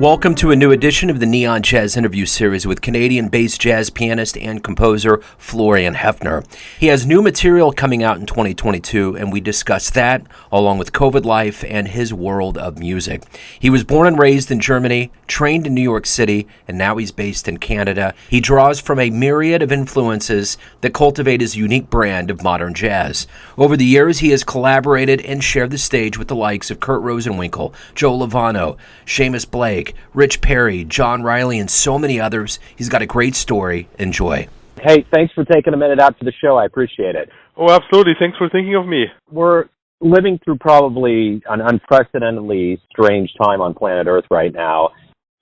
Welcome to a new edition of the Neon Jazz interview series with Canadian-based jazz pianist and composer Florian Hoefner. He has new material coming out in 2022, and we discuss that along with COVID life and his world of music. He was born and raised in Germany, trained in New York City, and now he's based in Canada. He draws from a myriad of influences that cultivate his unique brand of modern jazz. Over the years, he has collaborated and shared the stage with the likes of Kurt Rosenwinkel, Joe Lovano, Seamus Blake, Rich Perry, John Riley, and so many others. He's got a great story. Enjoy. Hey, thanks for taking a minute out to the show. I appreciate it. Oh, absolutely. Thanks for thinking of me. We're living through probably an unprecedentedly strange time on planet Earth right now.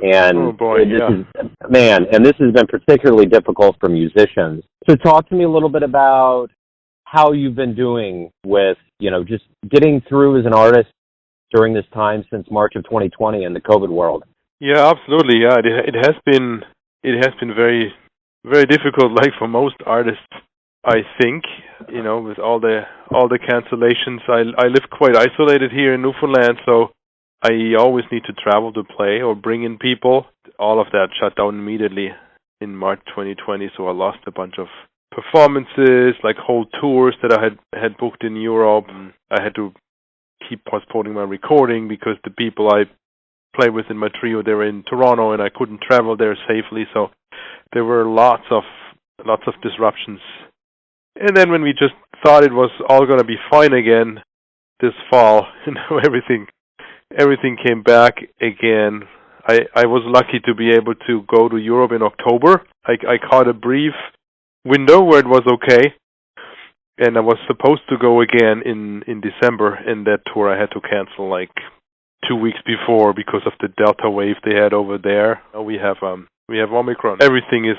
And oh boy, and this has been particularly difficult for musicians. So talk to me a little bit about how you've been doing with, just getting through as an artist during this time since March of 2020 in the COVID world. Yeah, absolutely. Yeah, it has been very, very difficult, like for most artists, I think. With all the cancellations. I live quite isolated here in Newfoundland, so I always need to travel to play or bring in people. All of that shut down immediately in March 2020, so I lost a bunch of performances, like whole tours that I had booked in Europe. I had to keep postponing my recording because the people I play with in my trio, they were in Toronto and I couldn't travel there safely, so there were lots of disruptions. And then when we just thought it was all going to be fine again this fall, everything came back again. I was lucky to be able to go to Europe in October. I caught a brief window where it was okay. And I was supposed to go again in December, and that tour I had to cancel like 2 weeks before because of the Delta wave they had over there. We have Omicron. Everything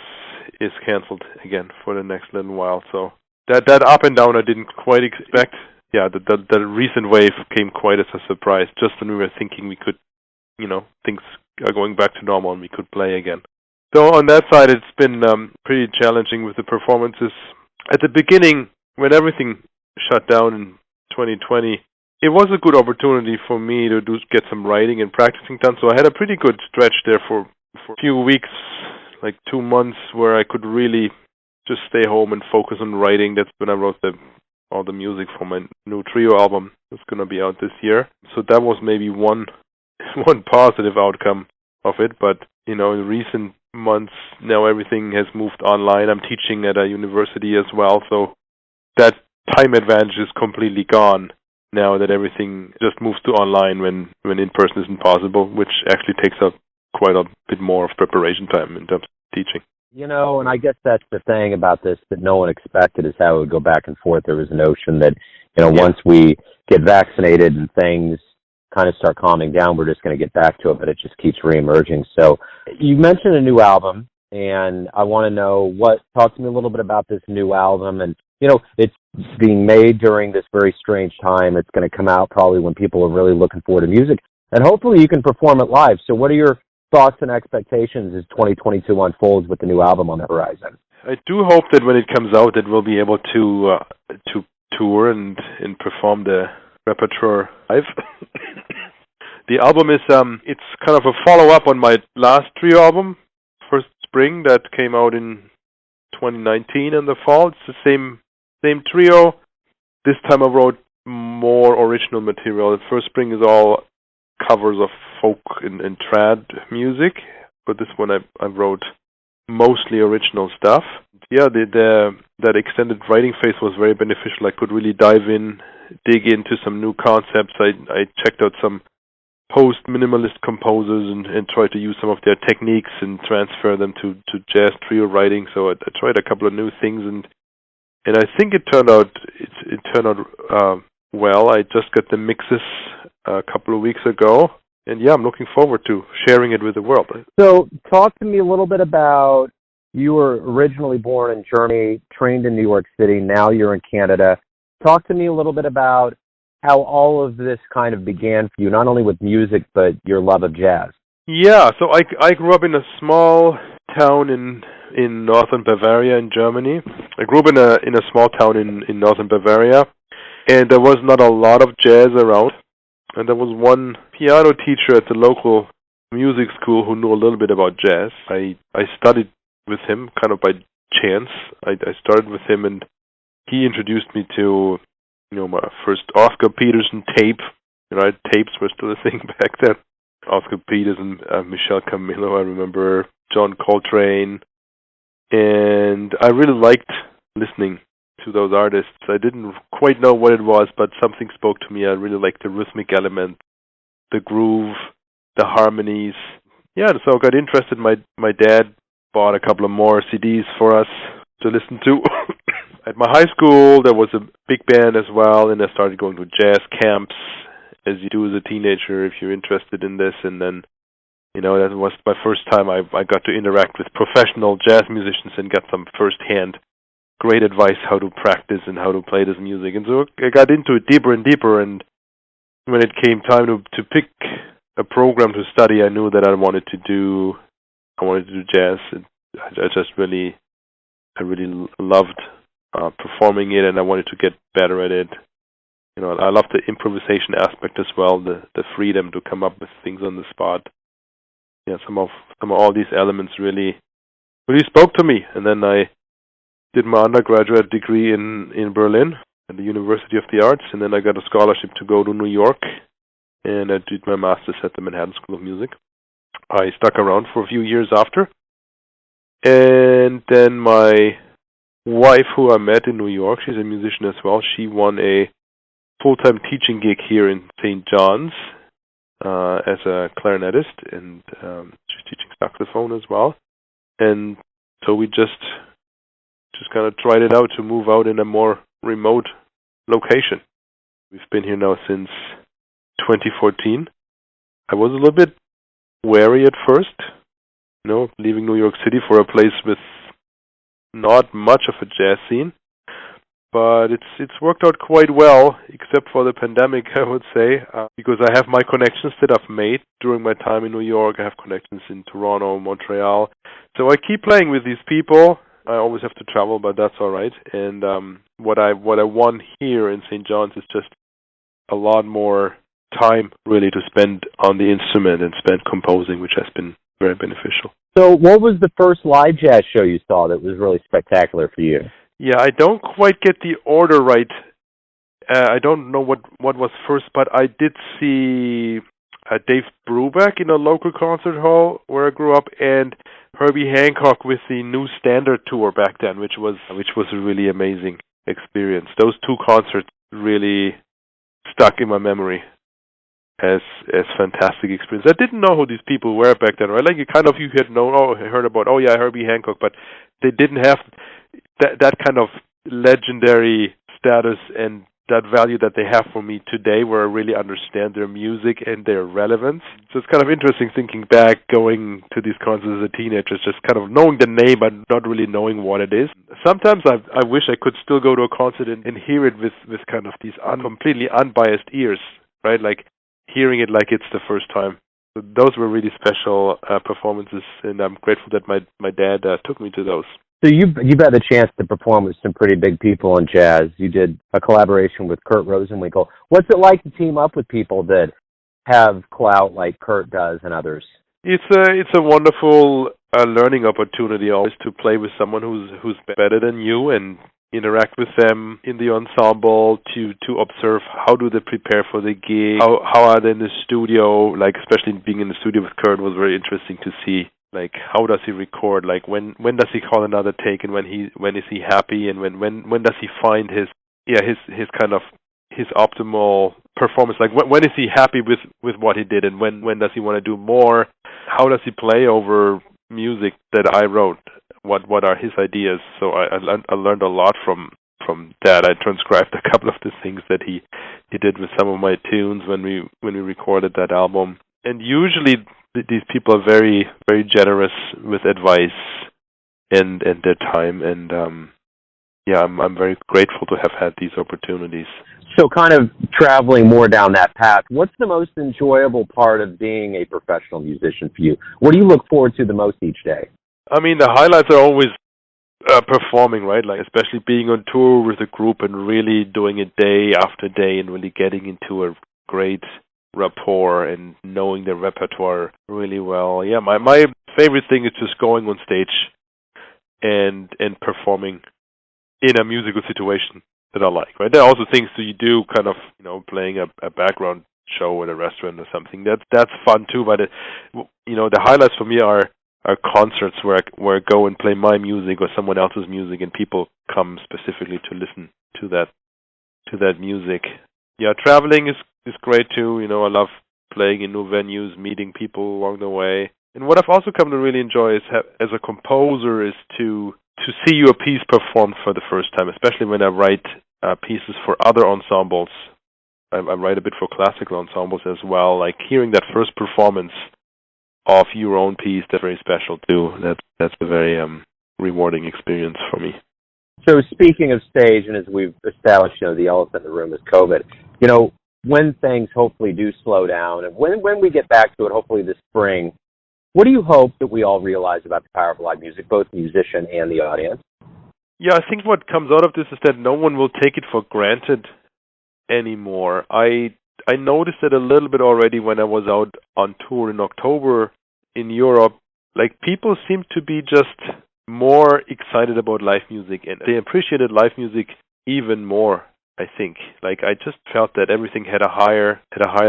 is canceled again for the next little while. So that up and down I didn't quite expect. Yeah, the recent wave came quite as a surprise. Just when we were thinking we could, things are going back to normal and we could play again. So on that side, it's been pretty challenging with the performances. At the beginning, when everything shut down in 2020, it was a good opportunity for me to get some writing and practicing done. So I had a pretty good stretch there for a few weeks, like 2 months, where I could really just stay home and focus on writing. That's when I wrote all the music for my new trio album that's going to be out this year. So that was maybe one positive outcome of it. But, in recent months, now everything has moved online. I'm teaching at a university as well, so that time advantage is completely gone now that everything just moves to online when in-person isn't possible, which actually takes up quite a bit more of preparation time in terms of teaching. And I guess that's the thing about this that no one expected is how it would go back and forth. There was a notion that, once we get vaccinated and things kind of start calming down, we're just going to get back to it, but it just keeps reemerging. So you mentioned a new album, and I want to know talk to me a little bit about this new album. And it's being made during this very strange time. It's going to come out probably when people are really looking forward to music. And hopefully you can perform it live. So what are your thoughts and expectations as 2022 unfolds with the new album on the horizon? I do hope that when it comes out that we'll be able to tour and perform the repertoire live. The album is it's kind of a follow-up on my last trio album, First Spring, that came out in 2019 in the fall. It's the same trio. This time I wrote more original material. The First Spring is all covers of folk and trad music, but this one I wrote mostly original stuff. Yeah, that extended writing phase was very beneficial. I could really dig into some new concepts. I checked out some post-minimalist composers and tried to use some of their techniques and transfer them to jazz trio writing. So I tried a couple of new things, and I think it turned out well. I just got the mixes a couple of weeks ago, and I'm looking forward to sharing it with the world. So talk to me a little bit about, you were originally born in Germany, trained in New York City, now you're in Canada. Talk to me a little bit about how all of this kind of began for you, not only with music, but your love of jazz. Yeah, so I grew up in a small town in northern Bavaria in Germany. I grew up in a small town in northern Bavaria, and there was not a lot of jazz around. And there was one piano teacher at the local music school who knew a little bit about jazz. I studied with him kind of by chance. I started with him, and he introduced me to, my first Oscar Peterson tape. Tapes were still a thing back then. Oscar Peterson, Michel Camilo, I remember John Coltrane, and I really liked listening to those artists. I didn't quite know what it was, but something spoke to me. I really liked the rhythmic element, the groove, the harmonies. Yeah, so I got interested. My dad bought a couple of more CDs for us to listen to. At my high school, there was a big band as well, and I started going to jazz camps, as you do as a teenager if you're interested in this. And then, that was my first time I got to interact with professional jazz musicians and get some first-hand great advice how to practice and how to play this music. And so I got into it deeper and deeper, and when it came time to pick a program to study, I knew that I wanted to do jazz. And I really loved performing it, and I wanted to get better at it. I love the improvisation aspect as well, the freedom to come up with things on the spot. Yeah, some of all these elements really spoke to me. And then I did my undergraduate degree in Berlin at the University of the Arts, and then I got a scholarship to go to New York, and I did my master's at the Manhattan School of Music. I stuck around for a few years after, and then my wife, who I met in New York, she's a musician as well, she won a full-time teaching gig here in St. John's as a clarinetist, and she's teaching saxophone as well. And so we just kind of tried it out to move out in a more remote location. We've been here now since 2014. I was a little bit wary at first, leaving New York City for a place with not much of a jazz scene. But it's worked out quite well, except for the pandemic, I would say, because I have my connections that I've made during my time in New York. I have connections in Toronto, Montreal. So I keep playing with these people. I always have to travel, but that's all right. And what I want here in St. John's is just a lot more time, really, to spend on the instrument and spend composing, which has been very beneficial. So what was the first live jazz show you saw that was really spectacular for you? Yeah, I don't quite get the order right. I don't know what was first, but I did see Dave Brubeck in a local concert hall where I grew up, and Herbie Hancock with the New Standard tour back then, which was a really amazing experience. Those two concerts really stuck in my memory as fantastic experience. I didn't know who these people were back then, right? Like you had heard about Herbie Hancock, but they didn't have that kind of legendary status and that value that they have for me today, where I really understand their music and their relevance. So it's kind of interesting thinking back, going to these concerts as a teenager, just kind of knowing the name but not really knowing what it is. Sometimes I wish I could still go to a concert and hear it with kind of these completely unbiased ears, right? Like hearing it like it's the first time. So those were really special performances, and I'm grateful that my dad took me to those. So you've had the chance to perform with some pretty big people in jazz. You did a collaboration with Kurt Rosenwinkel. What's it like to team up with people that have clout like Kurt does and others? It's a wonderful learning opportunity always to play with someone who's better than you and interact with them in the ensemble, to observe how do they prepare for the gig, how are they in the studio, like especially being in the studio with Kurt was very interesting to see. Like how does he record? Like when does he call another take, and when is he happy, and when does he find his kind of his optimal performance? Like when is he happy with what he did, and when does he want to do more? How does he play over music that I wrote? What are his ideas? So I learned a lot from that. I transcribed a couple of the things that he did with some of my tunes when we recorded that album. And usually these people are very, very generous with advice and their time, and I'm very grateful to have had these opportunities. So kind of traveling more down that path, what's the most enjoyable part of being a professional musician for you? What do you look forward to the most each day? I mean, the highlights are always performing, right? Like especially being on tour with a group and really doing it day after day and really getting into a great rapport and knowing their repertoire really well. Yeah, my favorite thing is just going on stage and performing in a musical situation that I like. Right? There are also things that you do, kind of, playing a background show at a restaurant or something. That's fun too. But the highlights for me are concerts where I go and play my music or someone else's music, and people come specifically to listen to that music. Yeah, traveling is great too. I love playing in new venues, meeting people along the way. And what I've also come to really enjoy is as a composer is to see your piece performed for the first time, especially when I write pieces for other ensembles. I write a bit for classical ensembles as well. Like hearing that first performance of your own piece, that's very special too. That's a very rewarding experience for me. So speaking of stage, and as we've established, the elephant in the room is COVID. When things hopefully do slow down, and when we get back to it, hopefully this spring, what do you hope that we all realize about the power of live music, both the musician and the audience? Yeah, I think what comes out of this is that no one will take it for granted anymore. I noticed it a little bit already when I was out on tour in October in Europe. Like, people seem to be just more excited about live music, and they appreciated live music even more, I think. Like, I just felt that everything had a higher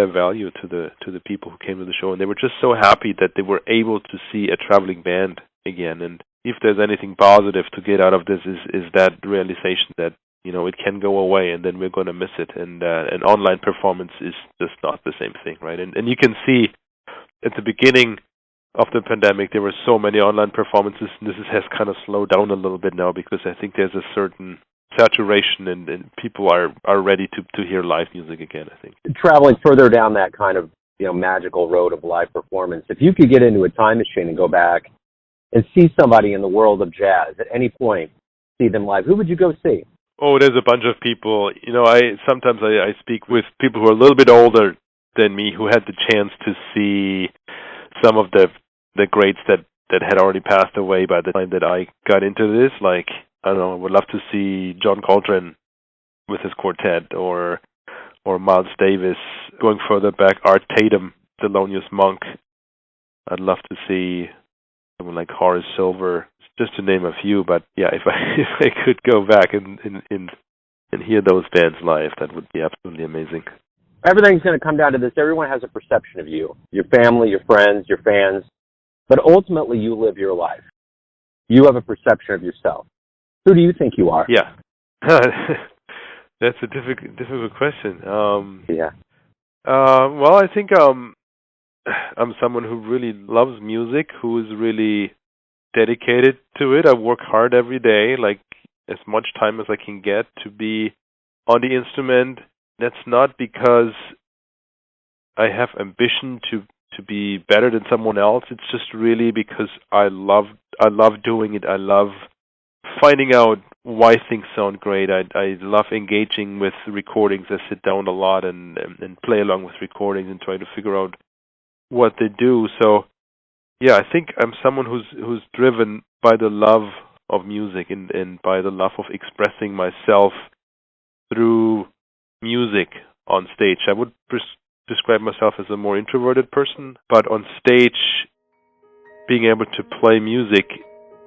value to the people who came to the show, and they were just so happy that they were able to see a traveling band again. And if there's anything positive to get out of this is that realization that it can go away, and then we're going to miss it. And an online performance is just not the same thing, right? And you can see at the beginning of the pandemic, there were so many online performances, and this has kind of slowed down a little bit now, because I think there's a certain saturation, and people are ready to hear live music again, I think. Traveling further down that kind of magical road of live performance, if you could get into a time machine and go back and see somebody in the world of jazz at any point, see them live, who would you go see? Oh, there's a bunch of people. Sometimes I speak with people who are a little bit older than me, who had the chance to see some of the greats that had already passed away by the time that I got into this. Like, I don't know, I would love to see John Coltrane with his quartet, or Miles Davis. Going further back, Art Tatum, Thelonious Monk. I'd love to see someone like Horace Silver, just to name a few. But yeah, if I could go back and hear those bands live, that would be absolutely amazing. Everything's going to come down to this. Everyone has a perception of you, your family, your friends, your fans, but ultimately you live your life. You have a perception of yourself. Who do you think you are? Yeah. That's a difficult question. Well, I think I'm someone who really loves music, who is really dedicated to it. I work hard every day, like as much time as I can get to be on the instrument. That's not because I have ambition to be better than someone else. It's just really because I love doing it. I love finding out why things sound great. I love engaging with recordings. I sit down a lot and play along with recordings and try to figure out what they do. So yeah, I think I'm someone who's driven by the love of music and by the love of expressing myself through music on stage. I would describe myself as a more introverted person, but on stage, being able to play music,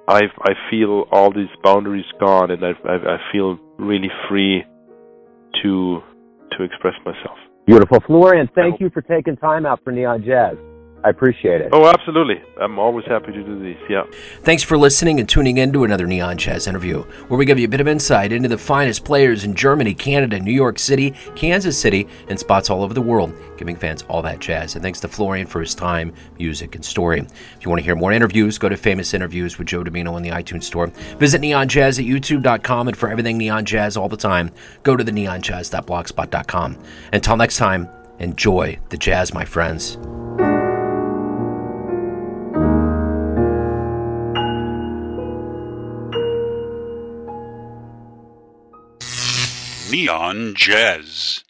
I feel all these boundaries gone, and I feel really free to express myself. Beautiful. Florian, thank you for taking time out for Neon Jazz. I appreciate it. Oh, absolutely. I'm always happy to do these, yeah. Thanks for listening and tuning in to another Neon Jazz interview, where we give you a bit of insight into the finest players in Germany, Canada, New York City, Kansas City, and spots all over the world, giving fans all that jazz. And thanks to Florian for his time, music, and story. If you want to hear more interviews, go to Famous Interviews with Joe Domino in the iTunes Store. Visit Neon Jazz at youtube.com, and for everything Neon Jazz all the time, go to the neonjazz.blogspot.com. Until next time, enjoy the jazz, my friends. Neon Jazz.